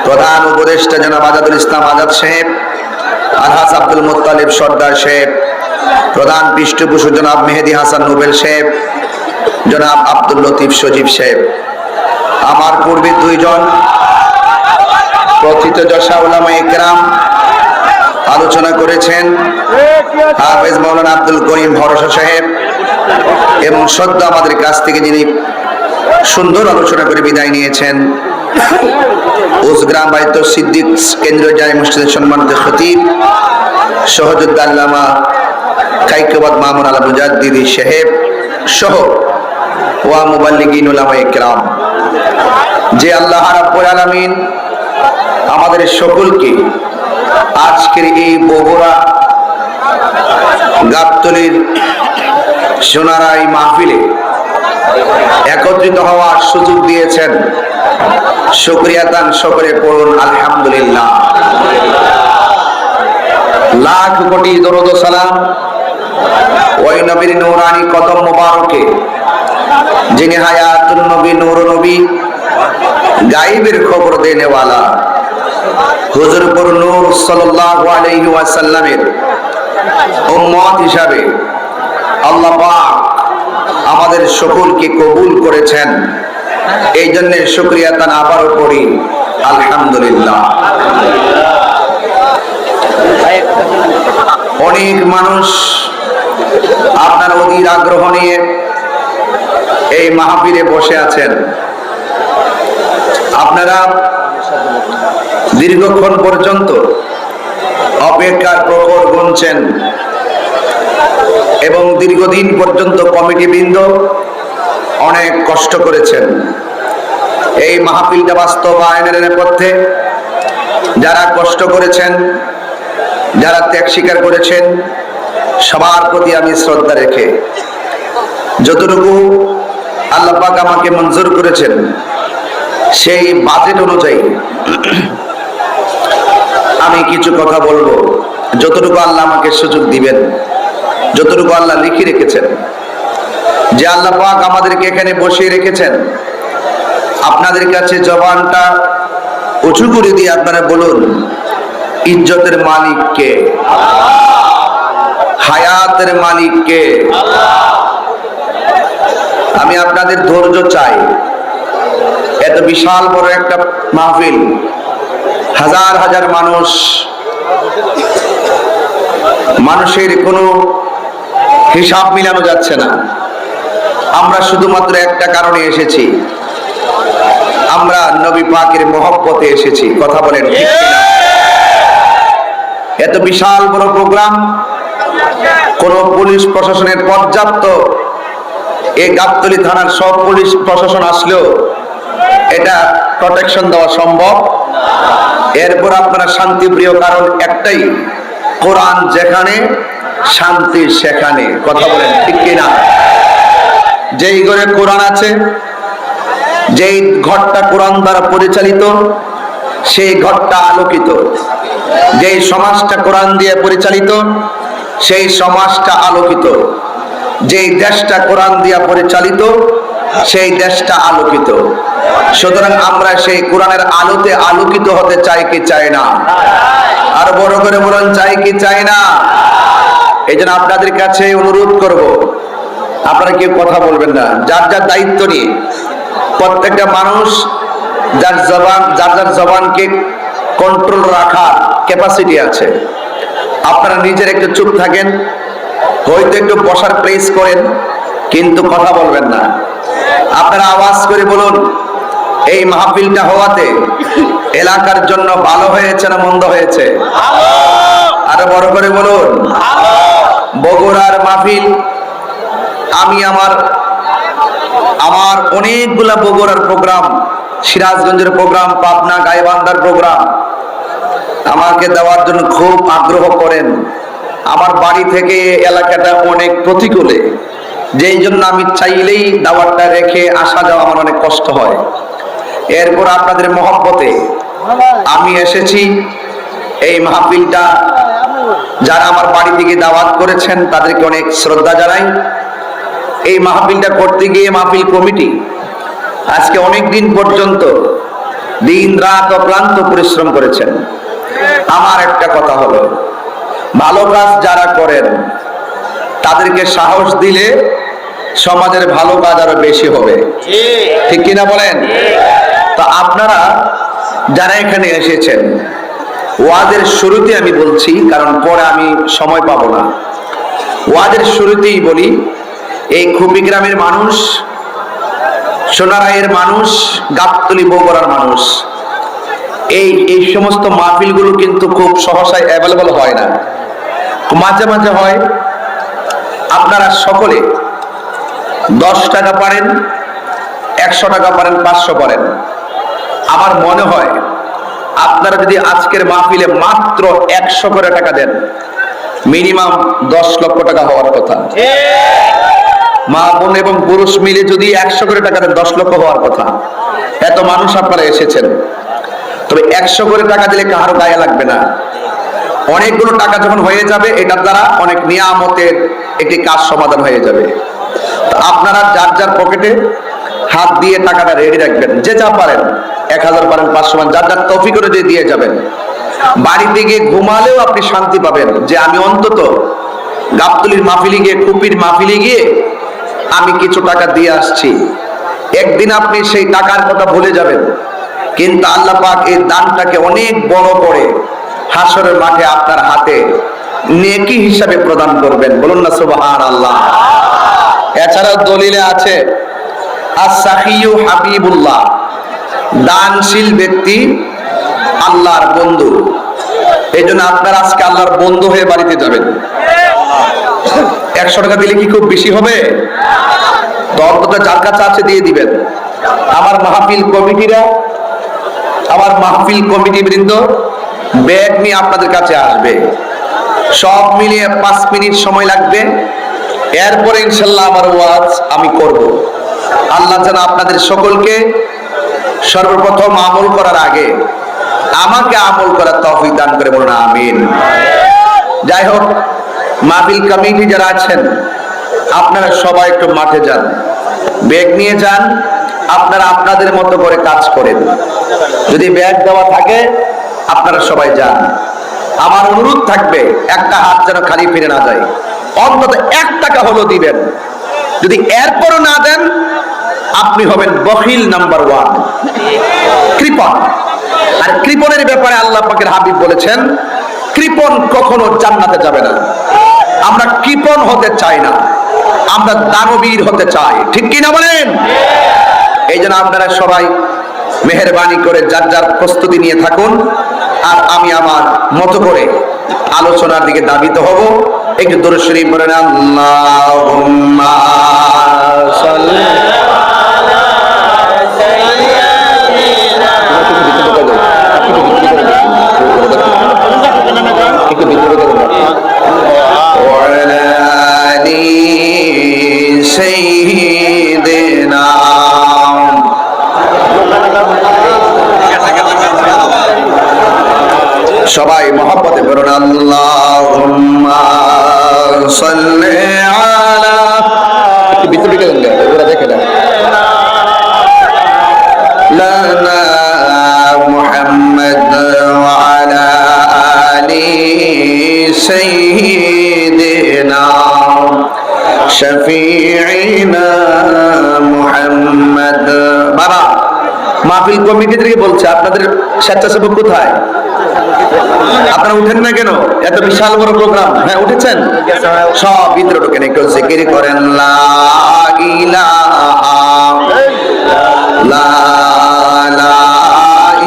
প্রধান উপদেষ্টা জনাব আজাদুল ইসলাম আজাদ সাহেব, আলহাজ আব্দুল মুত্তালিব সর্দার সাহেব, প্রধান পৃষ্ঠপোষক জনাব মেহেদি হাসান নোবেল সাহেব, জনাব আব্দুল লতিফ সজীব সাহেব, আমার পূর্বে দুইজন প্রথিতযশা উলামায়ে কেরাম আলোচনা করেছেন, হাফেজ মাওলানা আব্দুল করিম ভরসা সাহেব, এবং সদ্য আমাদের কাছ থেকে যিনি সুন্দর আলোচনা করে বিদায় নিয়েছেন উজগ্রাম বাইত সিদ্দিক কেন্দ্রীয় জামে মসজিদের সম্মানিত খতিব সহযোদ্ধা আল্লামা কাইকবাদ মামুন আল মুজাদ্দিদি সাহেব সহ ওয়া মুবাল্লিগিন উলামায়ে কেরাম, যে আল্লাহ রাব্বুল আলামিন আমাদের সকলকে আজকের এই বগুড়া গাবতলীর সোনারাই মাহফিলে একত্রিত হওয়ার সুযোগ দিয়েছেন। শুকরিয়া দান সকলে পড়ুন আলহামদুলিল্লাহ। লাখ কোটি দরুদ ও সালাম ওই নবীর নূরানি কদম মোবারকে, যিনি হায়াতুন নবী, নূর নবী, গায়েবের খবর দেনেওয়ালা হুজুরপুর নূর সাল্লাল্লাহু আলাইহি ওয়াসাল্লামের উম্মত হিসাবে আল্লাহ পাক আমাদের সকলকে কবুল করেছেন। এই জন্য শুকরিয়া তান আবারও করি আলহামদুলিল্লাহ। অনেক মানুষ আপনার অধীর আগ্রহ নিয়ে এই মাহফিলে বসে আছেন। আপনারা দীর্ঘক্ষণ পর্যন্ত অপেক্ষার প্রহর গুনছেন এবং দীর্ঘদিন পর্যন্ত কমিটিবৃন্দ অনেক কষ্ট করেছেন। এই মাহফিলটা বাস্তবায়নের নেপথ্যে যারা কষ্ট করেছেন, যারা ত্যাগ স্বীকার করেছেন, সবার প্রতি আমি শ্রদ্ধা রেখে যতটুকু আল্লাহ পাক আমাকে মঞ্জুর করেছেন সেই বাজেট অনুযায়ী আমি কিছু কথা বলবো, যতটুকু আল্লাহ আমাকে সুযোগ দিবেন, যতটুকু আল্লাহ লিখে রেখেছেন। যে আল্লাহ পাক আমাদেরকে এখানে বসিয়ে রেখেছেন, আপনাদের কাছে জবানটা উঁচু করে দিয়ে আপনারা বলুন, ইজ্জতের মালিক কে? হায়াতের মালিক কে? আমি আপনাদের ধৈর্য চাই। এত বিশাল বড় একটা মাহফিল, হাজার হাজার মানুষের কোনো হিসাব মিলানো যাচ্ছে না। আমরা শুধুমাত্র একটা কারণে এসেছি, আমরা নবী পাকের মহব্বতে এসেছি। কথা বলেন ঠিক কিনা? এত বিশাল বড় প্রোগ্রাম, কোন পুলিশ প্রশাসনের পর্যাপ্ত, এই গাবতলী থানার সব পুলিশ প্রশাসন আসলেও এটা প্রোটেকশন দেওয়া সম্ভব। এরপর আপনারা শান্তিপ্রিয়, কারণ একটাই, কোরআন যেখানে শান্তি সেখানে। কথা বলেন ঠিক কিনা? যেই ঘরে কোরআন আছে, যেই ঘরটা কোরআন দ্বারা পরিচালিত, সেই ঘরটা আলোকিত। যেই সমাজটা কোরআন দিয়ে পরিচালিত, সেই সমাজটা আলোকিত। যেই দেশটা কোরআন দিয়ে পরিচালিত, সেই দেশটা আলোকিত। সুতরাং আমরা সেই কোরআনের আলোতে আলোকিত হতে চাই কি চাই না? আর বড় করে বলুন, চাই কি চাই না? এই জন্য আপনাদের কাছে অনুরোধ করব, আপনারা কেউ কথা বলবেন না। যার যার দায়িত্ব নিয়ে প্রত্যেকটা মানুষ যার যার জবানকে কন্ট্রোল রাখার ক্যাপাসিটি আছে। আপনারা নিজের একটু চুপ থাকেন, হয়তো একটু বসার প্লেস করেন, কিন্তু কথা বলবেন না। আপনারা আওয়াজ করে বলুন, এই মাহফিলটা হওয়াতে এলাকার জন্য ভালো হয়েছে না মন্দ হয়েছে? আরো বড় করে বলুন। বগুড়ার মাহফিল, আমি আমার অনেকগুলা বগুড়ার প্রোগ্রাম, সিরাজগঞ্জের প্রোগ্রাম, পাবনা গাইবান্ধার প্রোগ্রাম আমাকে দেওয়ার জন্য খুব আগ্রহ করেন। আমার বাড়ি থেকে এলাকাটা অনেক প্রতিকূলে, যেই জন্য আমি চাইলেই দাওয়াতটা রেখে আসা যাওয়া আমার অনেক কষ্ট হয়। এরপর আপনাদের মহব্বতে আমি এসেছি। এই মাহফিলটা যারা আমার বাড়ি থেকে দাওয়াত করেছেন তাদেরকে অনেক শ্রদ্ধা জানাই। এই মাহফিলটা করতে গিয়ে মাহফিল কমিটি আজকে অনেক দিন পর্যন্ত দিন রাত অক্লান্ত পরিশ্রম করেছেন। আমার একটা কথা হলো, ভালো কাজ যারা করেন তাদেরকে সাহস দিলে সমাজের ভালো কাজ আরো বেশি হবে, ঠিক কিনা বলেন? তো আপনারা যারা এখানে এসেছেন, ওয়াজের শুরুতে আমি বলছি, কারণ পরে আমি সময় পাবো না। ওয়াজের শুরুতেই বলি, এই খুপি গ্রামের মানুষ, সোনারায়ের মানুষ, গাবতলী বগুড়ার মানুষ, এই সমস্ত মাহফিলগুলো কিন্তু খুব সহসায় অ্যাভেলেবল হয় না, মাঝে মাঝে হয়। আপনারা সকলে 10 টাকা পারেন, 100 টাকা পারেন, 500 পারেন। আমার মনে হয় আপনারা যদি আজকের মাহফিলে মাত্র 100 করে টাকা দেন, মিনিমাম 10 লক্ষ টাকা হওয়ার কথা। মা বোন এবং পুরুষ মিলে যদি 100 করে টাকা দেন, 10 লক্ষ হওয়ার কথা। এত মানুষ আপনারা এসেছেন, তবে 100 করে টাকা দিলে কারো গায়ে লাগবে না। অনেকগুলো টাকা যখন হয়ে যাবে, এটার দ্বারা অনেক নিয়ামতের একটি কাজ সমাধান হয়ে যাবে। তো আপনারা যার যার পকেটে হাত দিয়ে টাকাটা রেডি রাখবেন, যে যা পারেন, 1000 পারেন, 500 পারেন, যার যার তৌফিক করে দিয়ে যাবেন। বাড়িতে গিয়ে ঘুমালেও আপনি শান্তি পাবেন যে আমি অন্তত গাবতলীর মাহফিলে গিয়ে, কুপির মাহফিলে গিয়ে আমি কিছু টাকা দিয়ে আসছি। একদিন আপনি সেই টাকার কথা ভুলে যাবেন, কিন্তু আল্লাহ পাক এই দানটাকে অনেক বড় করে হাসরের মাঠে আপনার হাতে নেকি হিসাবে প্রদান করবেন। বলুন না সুবহানাল্লাহ। এছাড়াও দলিলে আছে, আস-সাখিয়ু হাবিবুল্লাহ, দানশীল ব্যক্তি আল্লাহর বন্ধু। এই জন্য আপনারা আজকে আল্লাহর বন্ধু হয়ে বাড়িতে যাবেন। 100 টাকা দিলে কি খুব বেশি হবে? তো অন্তত যার কাছে আছে দিয়ে দিবেন। আমার মাহফিল কমিটিরা, আমার মাহফিল কমিটি বৃন্দ ব্যাগ নিয়ে আপনাদের কাছে আসবে। সব মিলিয়ে 5 মিনিট সময় লাগবে। এরপরে ইনশাল্লাহ আমার ওয়াজ আমি করব। আল্লাহ যেন আপনাদের সকলকে সর্বপ্রথম আমল করার আগে আমাকে আমল করার তৌফিক দান করে, বলুন আমিন। যাই হোক, মাহফিল কমিটি যারা আছেন, আপনারা সবাই একটু মাঠে যান, ব্যাগ নিয়ে যান, আপনারা আপনাদের মতো করে কাজ করেন। যদি ব্যাগ দেওয়া থাকে আপনারা সবাই যান। আমার অনুরোধ থাকবে, একটা হাত যেন খালি ফিরে না যায়, অন্তত 1 টাকা হলো দিবেন। যদি এরপরও না দেন, আপনি হবেন বখিল নাম্বার 1, কৃপণ। আর কৃপণের ব্যাপারে আল্লাহ পাকের হাবিব বলেছেন, কৃপণ কখনো জান্নাতে যাবে না। আমরা কৃপণ হতে চাই না, আমরা দানবীর হতে চাই, ঠিক কিনা বলেন? এই জন্য আপনারা সবাই মেহেরবানি করে যার যার প্রস্তুতি নিয়ে থাকুন। আর আমি আমার মতো করে আলোচনার দিকে ধাবিত হব। একটু দরুদ শরীফ পড়েন, আল্লাহুম্মা সাল্লি সবাই মহব্বতে বলুন, আল্লাহুম্মা সাল্লি আলা, ভিতরে গেলেন ওরা দেখে না, লানা মুহাম্মদ ওয়া আলা আলি সাইয়্যিদিনা শাফিঈনা মুহাম্মদ। বাবা, মাহফিল কমিটি থেকে বলছে, আপনাদের স্বেচ্ছাসেবক কোথায়? আপনারা উঠেন না কেন? এত বিশাল বড় প্রোগ্রাম। হ্যাঁ, উঠেছেন? সব ভিতরে ঢোকেন, একটু জিকির করেন, লা ইলাহা লা লা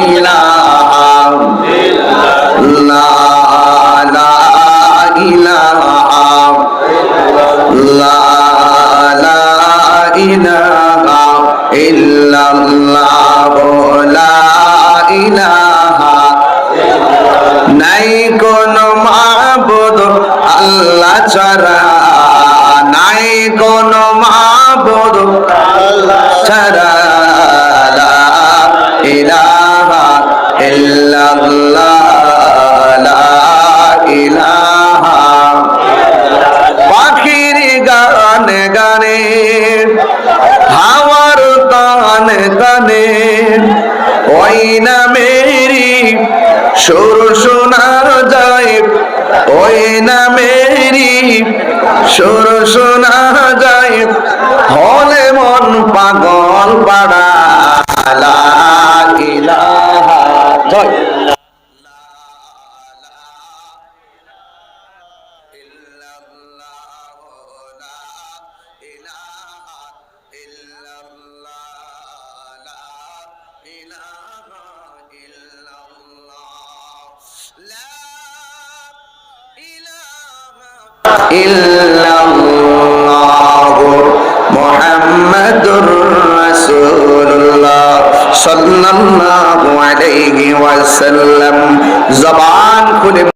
ইলাহা লা লা ইলাহা লা লা ইলাহা ইল্লাল্লাহ, লা ইলাহা, নাই কোন মাবুদ আল্লাহ ছাড়া, নাই কোন মাবুদ আল্লাহ ছাড়া, লা ইলাহা ইল্লাল্লাহ, লা ইলাহা। পাখির গান গানে, হাওয়ার গান গানে, ওই সুর শোনার যায় ওই নামেরই, সুর শোনা যায় হলে মন পাগল পাড়া। লা ইলাহা জয় ইল্লাল্লাহু মুহাম্মাদুর রাসূলুল্লাহ সাল্লাল্লাহু আলাইহি ওয়াসাল্লাম। জবান খুলে